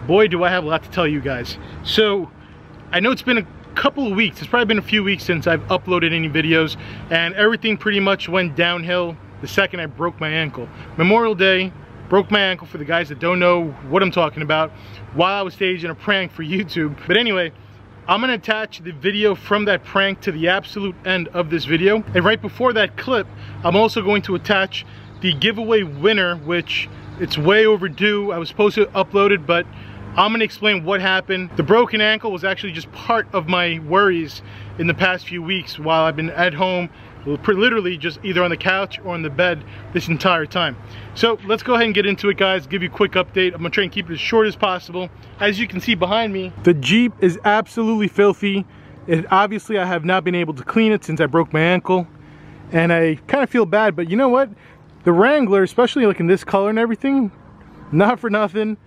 boy do I have a lot to tell you guys. So I know it's been a couple of weeks, it's probably been a few weeks since I've uploaded any videos, and everything pretty much went downhill the second I broke my ankle. Memorial Day, broke my ankle, for the guys that don't know what I'm talking about, while I was staging a prank for YouTube. But anyway, I'm gonna attach the video from that prank to the absolute end of this video. And right before that clip, I'm also going to attach the giveaway winner, which it's way overdue. I was supposed to upload it, but I'm gonna explain what happened. The broken ankle was actually just part of my worries in the past few weeks while I've been at home, literally just either on the couch or on the bed this entire time. So let's go ahead and get into it, guys. Give you a quick update. I'm gonna try and keep it as short as possible. As you can see behind me, the Jeep is absolutely filthy. Obviously I have not been able to clean it since I broke my ankle, and I kind of feel bad, but you know what? The Wrangler, especially like in this color and everything, not for nothing,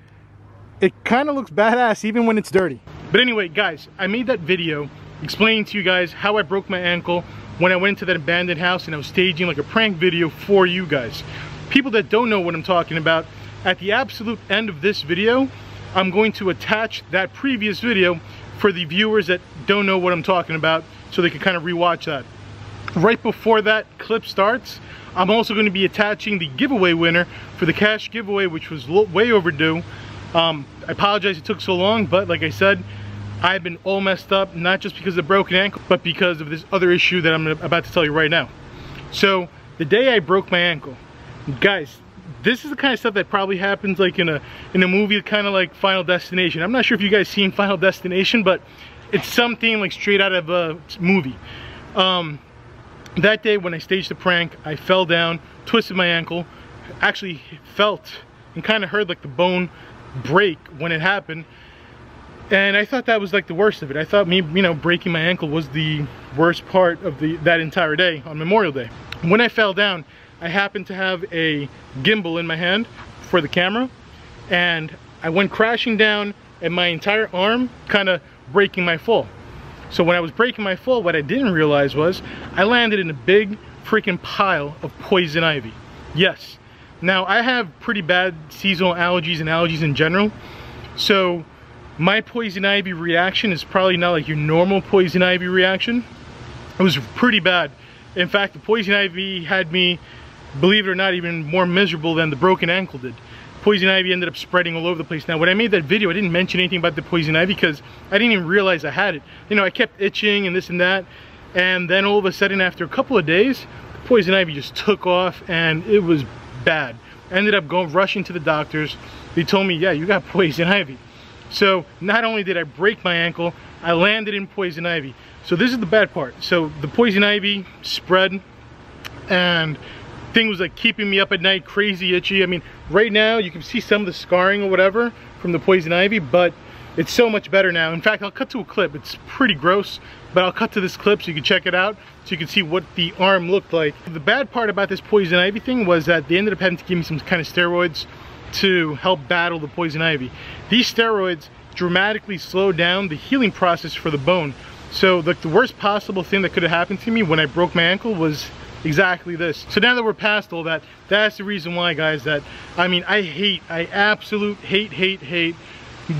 it kind of looks badass even when it's dirty. But anyway, guys, I made that video explaining to you guys how I broke my ankle when I went into that abandoned house, and I was staging like a prank video for you guys. People that don't know what I'm talking about, at the absolute end of this video, I'm going to attach that previous video for the viewers that don't know what I'm talking about, so they can kind of rewatch that. Right before that clip starts, I'm also going to be attaching the giveaway winner for the cash giveaway, which was way overdue. I apologize it took so long, but like I said, I've been all messed up, not just because of the broken ankle, but because of this other issue that I'm about to tell you right now. So the day I broke my ankle, guys, this is the kind of stuff that probably happens like in a movie, kind of like Final Destination. I'm not sure if you guys seen Final Destination, but it's something like straight out of a movie. That day when I staged the prank, I fell down, twisted my ankle, actually felt and kind of heard like the bone break when it happened, and I thought that was like the worst of it. I thought me, you know, breaking my ankle was the worst part of that entire day on Memorial Day. When I fell down, I happened to have a gimbal in my hand for the camera, and I went crashing down, and my entire arm kind of breaking my fall. So when I was breaking my fall, what I didn't realize was I landed in a big freaking pile of poison ivy. Yes. Now, I have pretty bad seasonal allergies and allergies in general, so my poison ivy reaction is probably not like your normal poison ivy reaction. It was pretty bad. In fact, the poison ivy had me, believe it or not, even more miserable than the broken ankle did. Poison ivy ended up spreading all over the place. Now, when I made that video, I didn't mention anything about the poison ivy because I didn't even realize I had it. You know, I kept itching and this and that, and then all of a sudden, after a couple of days, the poison ivy just took off, and it was bad. I ended up rushing to the doctors. They told me, yeah, you got poison ivy. So not only did I break my ankle, I landed in poison ivy. So this is the bad part. So the poison ivy spread, and thing was like keeping me up at night, crazy itchy. I mean, right now you can see some of the scarring or whatever from the poison ivy, but it's so much better now. In fact, I'll cut to a clip. It's pretty gross, but I'll cut to this clip so you can check it out, so you can see what the arm looked like. The bad part about this poison ivy thing was that they ended up having to give me some kind of steroids to help battle the poison ivy. These steroids dramatically slowed down the healing process for the bone. So like the worst possible thing that could have happened to me when I broke my ankle was exactly this. So now that we're past all that, that's the reason why, guys, that I mean, I absolutely hate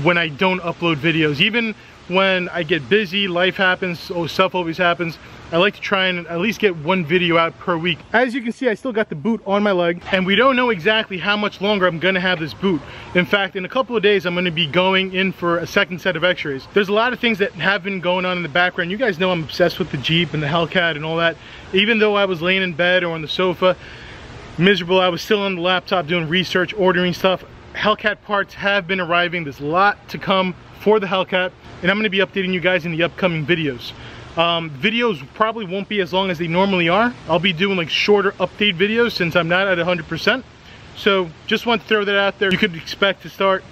when I don't upload videos. Even when I get busy, life happens, stuff always happens, I like to try and at least get one video out per week. As you can see, I still got the boot on my leg, and we don't know exactly how much longer I'm gonna have this boot. In fact, in a couple of days, I'm gonna be going in for a second set of x-rays. There's a lot of things that have been going on in the background. You guys know I'm obsessed with the Jeep and the Hellcat and all that. Even though I was laying in bed or on the sofa, miserable, I was still on the laptop doing research, ordering stuff. Hellcat parts have been arriving. There's a lot to come for the Hellcat, and I'm gonna be updating you guys in the upcoming videos. Videos probably won't be as long as they normally are. I'll be doing like shorter update videos since I'm not at 100%. So just want to throw that out there. You could expect to start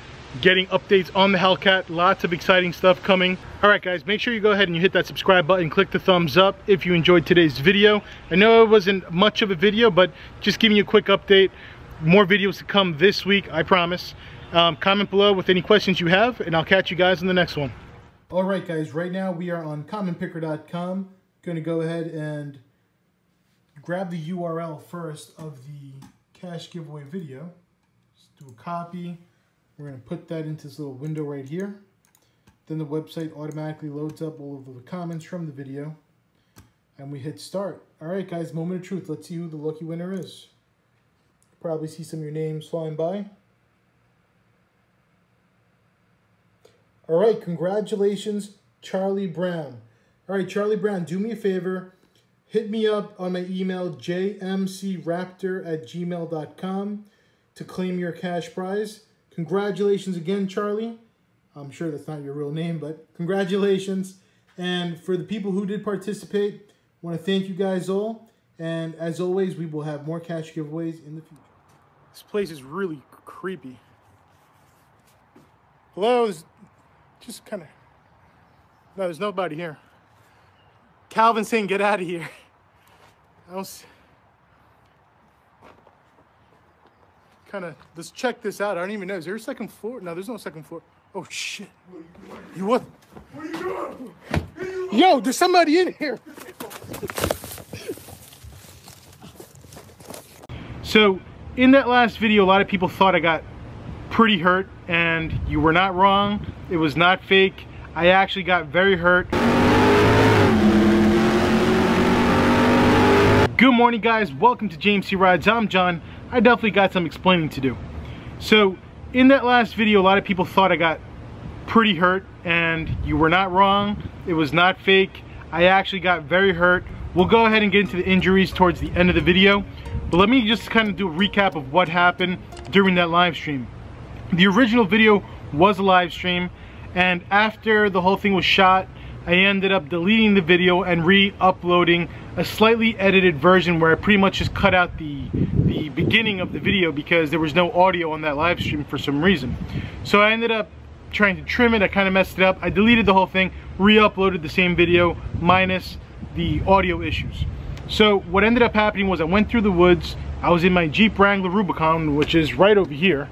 getting updates on the Hellcat. Lots of exciting stuff coming. Alright guys, make sure you go ahead and you hit that subscribe button, click the thumbs up if you enjoyed today's video. I know it wasn't much of a video, but just giving you a quick update. More videos to come this week, I promise. Comment below with any questions you have, and I'll catch you guys in the next one. Alright guys, right now we are on commonpicker.com. Going to go ahead and grab the URL first of the cash giveaway video. Just do a copy, We're going to put that into this little window right here. Then the website automatically loads up all of the comments from the video. And we hit start. Alright guys, moment of truth. Let's see who the lucky winner is. Probably see some of your names flying by. Alright, congratulations, Charlie Brown. Alright, Charlie Brown, do me a favor. Hit me up on my email, jmcraptor@gmail.com, to claim your cash prize. Congratulations again, Charlie. I'm sure that's not your real name, but congratulations. And for the people who did participate, I want to thank you guys all. And as always, we will have more cash giveaways in the future. This place is really creepy. Hello? Just kind of... No, there's nobody here. Calvin's saying get out of here. Let's check this out. I don't even know. Is there a second floor? No, there's no second floor. Oh, shit. You what? What are you doing? Yo, there's somebody in here. So, in that last video, a lot of people thought I got pretty hurt, and you were not wrong. It was not fake. I actually got very hurt. Good morning, guys. Welcome to JMC Rides. I'm John. I definitely got some explaining to do. So, in that last video, a lot of people thought I got pretty hurt, and you were not wrong. It was not fake. I actually got very hurt. We'll go ahead and get into the injuries towards the end of the video, but let me just kind of do a recap of what happened during that live stream. The original video was a live stream, and after the whole thing was shot, I ended up deleting the video and re-uploading a slightly edited version where I pretty much just cut out the beginning of the video because there was no audio on that live stream for some reason. So I ended up trying to trim it. I kind of messed it up. I deleted the whole thing, re-uploaded the same video minus the audio issues. So what ended up happening was I went through the woods. I was in my Jeep Wrangler Rubicon, which is right over here.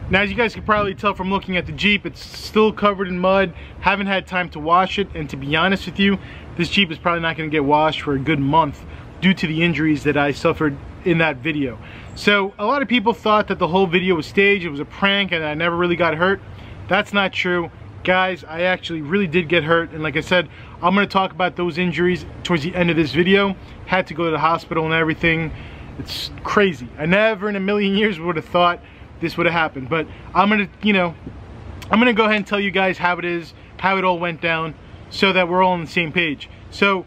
Now, as you guys can probably tell from looking at the Jeep, it's still covered in mud. Haven't had time to wash it, and to be honest with you, this Jeep is probably not going to get washed for a good month due to the injuries that I suffered in that video. So a lot of people thought that the whole video was staged, it was a prank, and I never really got hurt. That's not true. Guys, I actually really did get hurt, and like I said, I'm going to talk about those injuries towards the end of this video. Had to go to the hospital and everything. It's crazy. I never in a million years would have thought this would have happened, but I'm gonna go ahead and tell you guys how it is, how it all went down, so that we're all on the same page. So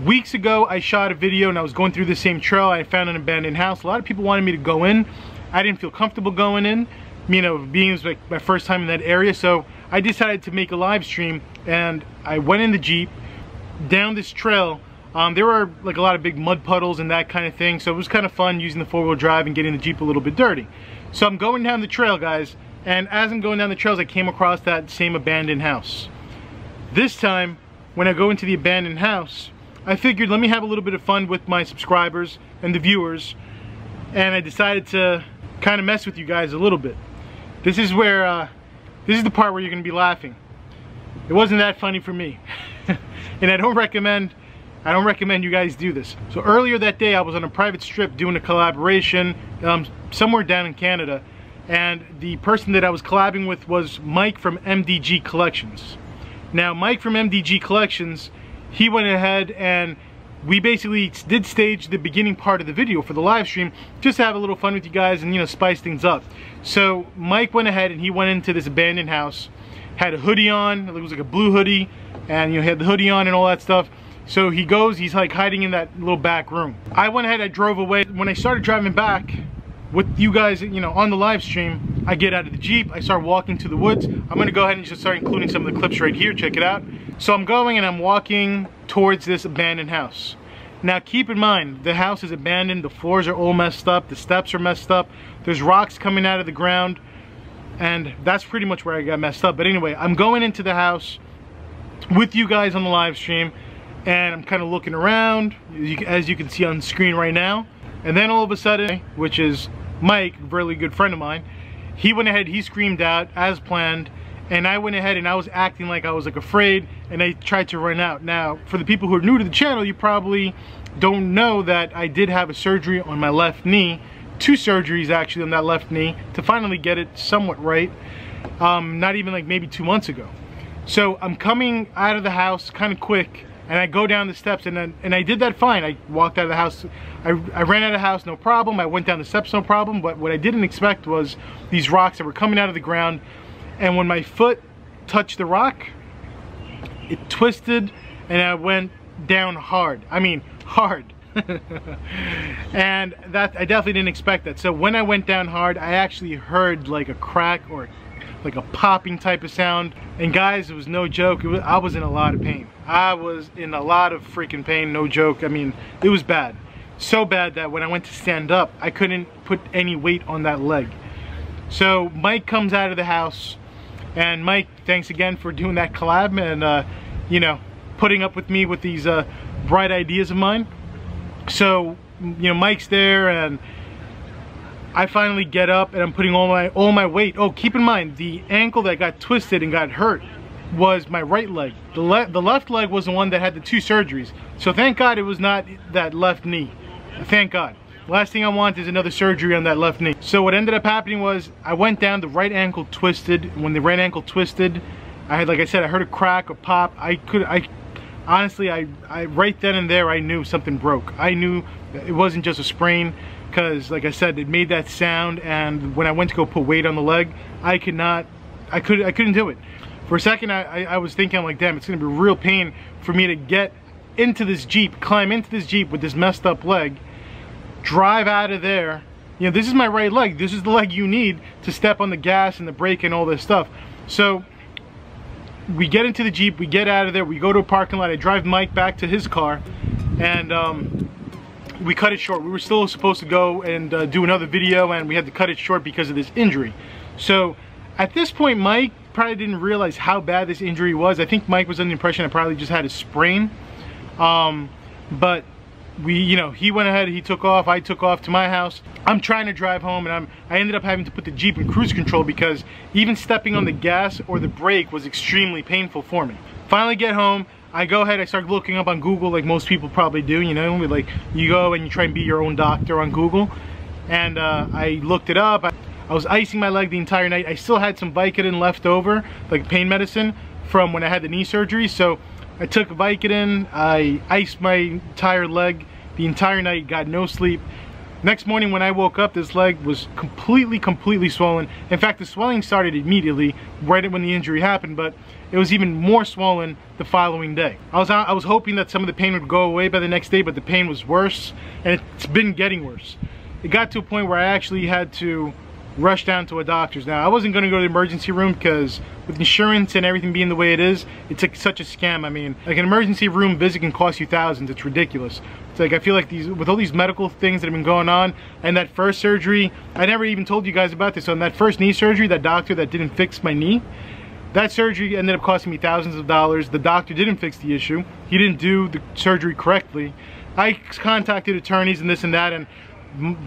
weeks ago I shot a video and I was going through the same trail. I found an abandoned house. A lot of people wanted me to go in. I didn't feel comfortable going in, being it was like my first time in that area, so I decided to make a live stream, and I went in the Jeep down this trail. There were like a lot of big mud puddles and that kind of thing, so it was kind of fun using the four-wheel drive and getting the Jeep a little bit dirty. So I'm going down the trail, guys, and as I'm going down the trails, I came across that same abandoned house. This time, when I go into the abandoned house, I figured let me have a little bit of fun with my subscribers and the viewers, and I decided to kind of mess with you guys a little bit. This is where, this is the part where you're going to be laughing. It wasn't that funny for me, and I don't recommend you guys do this. So earlier that day I was on a private strip doing a collaboration somewhere down in Canada, and the person that I was collabing with was Mike from MDG Collections. Now Mike from MDG Collections, he went ahead and we basically did stage the beginning part of the video for the live stream just to have a little fun with you guys and spice things up. So Mike went ahead and he went into this abandoned house, had a hoodie on, it was like a blue hoodie, and had the hoodie on and all that stuff. So he's like hiding in that little back room. I went ahead, I drove away. When I started driving back with you guys, on the live stream, I get out of the Jeep, I start walking to the woods. I'm gonna go ahead and just start including some of the clips right here, check it out. So I'm going and I'm walking towards this abandoned house. Now keep in mind, the house is abandoned, the floors are all messed up, the steps are messed up, there's rocks coming out of the ground, and that's pretty much where I got messed up. But anyway, I'm going into the house with you guys on the live stream, and I'm kind of looking around, as you can see on screen right now. And then all of a sudden, which is Mike, a really good friend of mine, he went ahead, he screamed out as planned, and I went ahead and I was acting like I was like afraid, and I tried to run out. Now, for the people who are new to the channel, you probably don't know that I did have a surgery on my left knee 2 surgeries actually on that left knee to finally get it somewhat right. Not even like maybe 2 months ago. So I'm coming out of the house kind of quick, and I go down the steps, and I did that fine. I walked out of the house, I ran out of the house, no problem. I went down the steps, no problem. But what I didn't expect was these rocks that were coming out of the ground, and when my foot touched the rock, it twisted, and I went down hard. I mean, hard. And that, I definitely didn't expect that. So when I went down hard, I actually heard like a crack or like a popping type of sound. And guys, it was no joke. I was in a lot of pain. I was in a lot of freaking pain, no joke. I mean, it was bad. So bad that when I went to stand up, I couldn't put any weight on that leg. So Mike comes out of the house, and Mike, thanks again for doing that collab and you know, putting up with me with these bright ideas of mine. So, you know, Mike's there, and I finally get up, and I'm putting all my weight. Oh, keep in mind, the ankle that got twisted and got hurt was my right leg. The left leg was the one that had the 2 surgeries. So thank God it was not that left knee. Thank God. Last thing I want is another surgery on that left knee. So what ended up happening was I went down, the right ankle twisted. When the right ankle twisted, I had, like I said, I heard a crack or pop. Honestly, right then and there, I knew something broke. I knew that it wasn't just a sprain, because like I said, it made that sound, and when I went to go put weight on the leg, I couldn't do it. For a second, I was thinking, like, damn, it's gonna be real pain for me to get into this Jeep, climb into this Jeep with this messed up leg, drive out of there. You know, this is my right leg. This is the leg you need to step on the gas and the brake and all this stuff. So we get into the Jeep, we get out of there, we go to a parking lot. I drive Mike back to his car, and we cut it short. We were still supposed to go and do another video, and we had to cut it short because of this injury. So at this point, Mike probably didn't realize how bad this injury was. I think Mike was under the impression I probably just had a sprain. But you know, he went ahead, he took off, I took off to my house. I'm trying to drive home, and I ended up having to put the Jeep in cruise control because even stepping on the gas or the brake was extremely painful for me. Finally get home, I go ahead, I start looking up on Google like most people probably do, you know, like you go and you try and be your own doctor on Google. And I looked it up. I was icing my leg the entire night. I still had some Vicodin left over, like pain medicine, from when I had the knee surgery. So I took Vicodin, I iced my entire leg the entire night, got no sleep. Next morning when I woke up, this leg was completely swollen. In fact, the swelling started immediately, right when the injury happened, but it was even more swollen the following day. I was hoping that some of the pain would go away by the next day, but the pain was worse, and it's been getting worse. It got to a point where I actually had to rush down to a doctor's. Now, I wasn't going to go to the emergency room because with insurance and everything being the way it is, it's like such a scam. I mean, like an emergency room visit can cost you thousands. It's ridiculous. It's like, I feel like with all these medical things that have been going on, and that first surgery, I never even told you guys about this. So in that first knee surgery, that doctor that didn't fix my knee, that surgery ended up costing me thousands of dollars. The doctor didn't fix the issue. He didn't do the surgery correctly. I contacted attorneys and this and that, and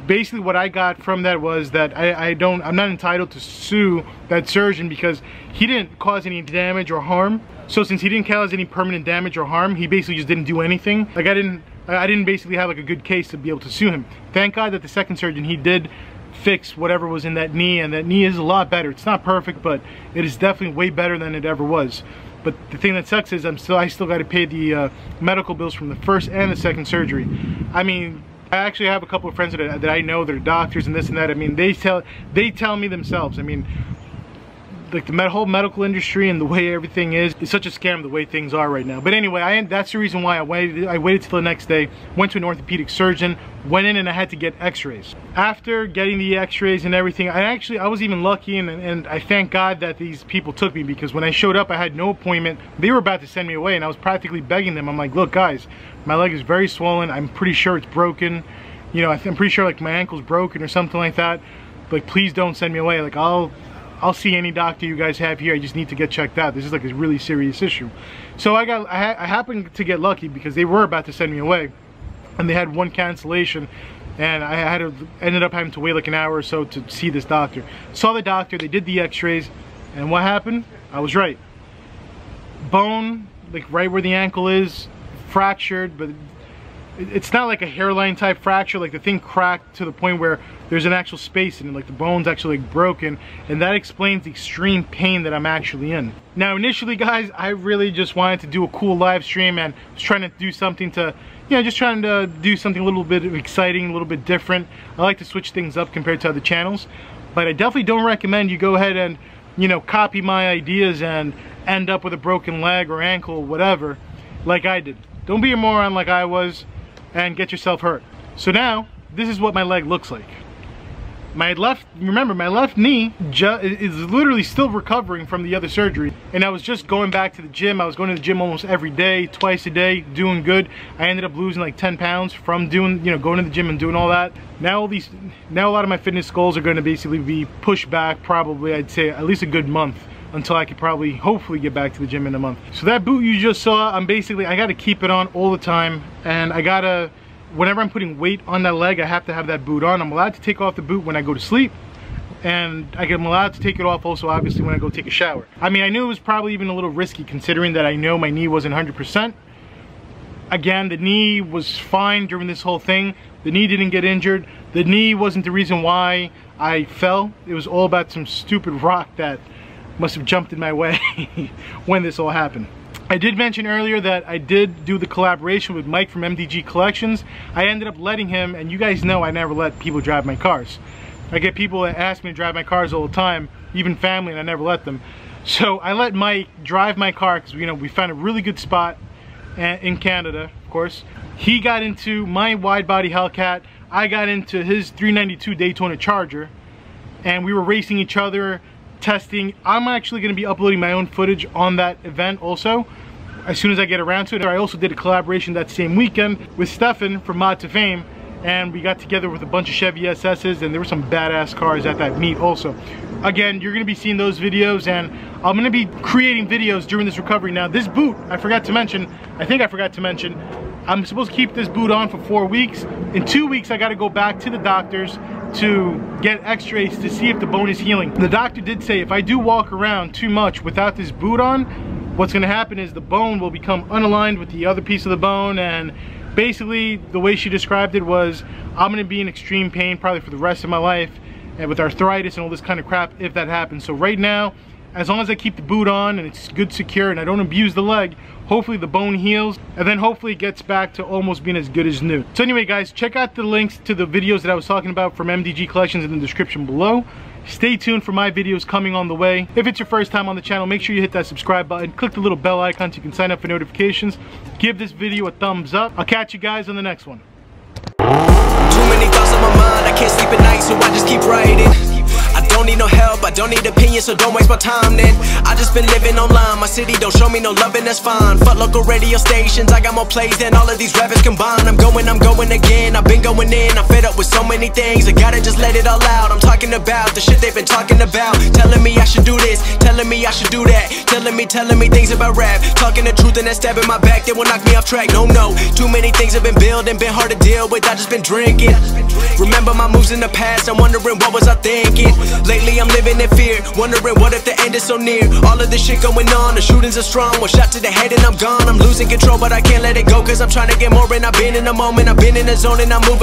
basically what I got from that was that I'm not entitled to sue that surgeon because he didn't cause any damage or harm. So since he didn't cause any permanent damage or harm, he basically just didn't do anything. Like I didn't basically have like a good case to be able to sue him. Thank God that the second surgeon, he did fix whatever was in that knee, and that knee is a lot better. It's not perfect, but it is definitely way better than it ever was. But the thing that sucks is I still got to pay the medical bills from the first and the second surgery. I mean, I actually have a couple of friends that I know that are doctors and this and that. I mean, they tell me themselves. I mean, like the whole medical industry and the way everything is such a scam the way things are right now. But anyway, that's the reason why I waited till the next day, went to an orthopedic surgeon, went in, and I had to get x-rays. After getting the x-rays and everything, I was even lucky, and I thank God that these people took me, because when I showed up I had no appointment. They were about to send me away, and I was practically begging them. I'm like, look guys, my leg is very swollen, I'm pretty sure it's broken, you know, I'm pretty sure like my ankle's broken or something like that, like please don't send me away. Like I'll see any doctor you guys have here. I just need to get checked out. This is like a really serious issue. So I happened to get lucky because they were about to send me away, and they had one cancellation, and I ended up having to wait like an hour or so to see this doctor. Saw the doctor, they did the x-rays, and what happened? I was right. Bone, like right where the ankle is, fractured, but it's not like a hairline type fracture, like the thing cracked to the point where there's an actual space in it, like the bone's actually like broken, and that explains the extreme pain that I'm actually in. Now initially guys, I really just wanted to do a cool live stream and was trying to do something to, you know, just trying to do something a little bit exciting, a little bit different. I like to switch things up compared to other channels, but I definitely don't recommend you go ahead and, you know, copy my ideas and end up with a broken leg or ankle, whatever, like I did. Don't be a moron like I was and get yourself hurt. So now, this is what my leg looks like. Remember, my left knee is literally still recovering from the other surgery, and I was just going back to the gym. I was going to the gym almost every day, twice a day, doing good. I ended up losing like 10 pounds from doing, you know, going to the gym and doing all that. Now a lot of my fitness goals are going to basically be pushed back, probably, I'd say at least a good month, until I could probably, hopefully get back to the gym in a month. So that boot you just saw, I gotta keep it on all the time, and I gotta, whenever I'm putting weight on that leg, I have to have that boot on. I'm allowed to take off the boot when I go to sleep, and I'm allowed to take it off also obviously when I go take a shower. I mean, I knew it was probably even a little risky considering that I know my knee wasn't 100%. Again, the knee was fine during this whole thing. The knee didn't get injured. The knee wasn't the reason why I fell. It was all about some stupid rock that must have jumped in my way when this all happened. I did mention earlier that I did do the collaboration with Mike from MDG Collections. I ended up letting him, and you guys know I never let people drive my cars. I get people that ask me to drive my cars all the time, even family, and I never let them. So I let Mike drive my car because, you know, we found a really good spot in Canada, of course. He got into my wide body Hellcat. I got into his 392 Daytona Charger, and we were racing each other, testing. I'm actually going to be uploading my own footage on that event also as soon as I get around to it. I also did a collaboration that same weekend with Stefan from Mod to Fame, and we got together with a bunch of Chevy SS's, and there were some badass cars at that meet also. Again, you're going to be seeing those videos, and I'm going to be creating videos during this recovery. Now this boot, I think I forgot to mention, I'm supposed to keep this boot on for 4 weeks. In 2 weeks I got to go back to the doctors to get x-rays to see if the bone is healing. The doctor did say if I do walk around too much without this boot on, what's going to happen is the bone will become unaligned with the other piece of the bone, and basically the way she described it was I'm going to be in extreme pain probably for the rest of my life, and with arthritis and all this kind of crap if that happens. So right now, as long as I keep the boot on and it's good, secure, and I don't abuse the leg, hopefully the bone heals, and then hopefully it gets back to almost being as good as new. So anyway guys, check out the links to the videos that I was talking about from MDG Collections in the description below. Stay tuned for my videos coming on the way. If it's your first time on the channel, make sure you hit that subscribe button, click the little bell icon so you can sign up for notifications. Give this video a thumbs up. I'll catch you guys on the next one. Too many thoughts on my mind, I can't sleep at night, so I just keep writing. I don't need no help, I don't need opinions, so don't waste my time then. I just been living online, my city don't show me no loving, that's fine. Fuck local radio stations, I got more plays than all of these rappers combined. I'm going again, I've been going in, I'm fed up with so many things, I gotta just let it all out. I'm talking about the shit they've been talking about, telling me I should do this, telling me I should do that, telling me things about rap, talking the truth and that stab in my back, they will knock me off track. No, too many things have been building, been hard to deal with, I just been drinking. Remember my moves in the past, I'm wondering what was I thinking. Lately I'm living in fear, wondering what if the end is so near. All of this shit going on, the shootings are strong, one shot to the head and I'm gone. I'm losing control but I can't let it go, cause I'm trying to get more, and I've been in the moment, I've been in the zone and I'm moving.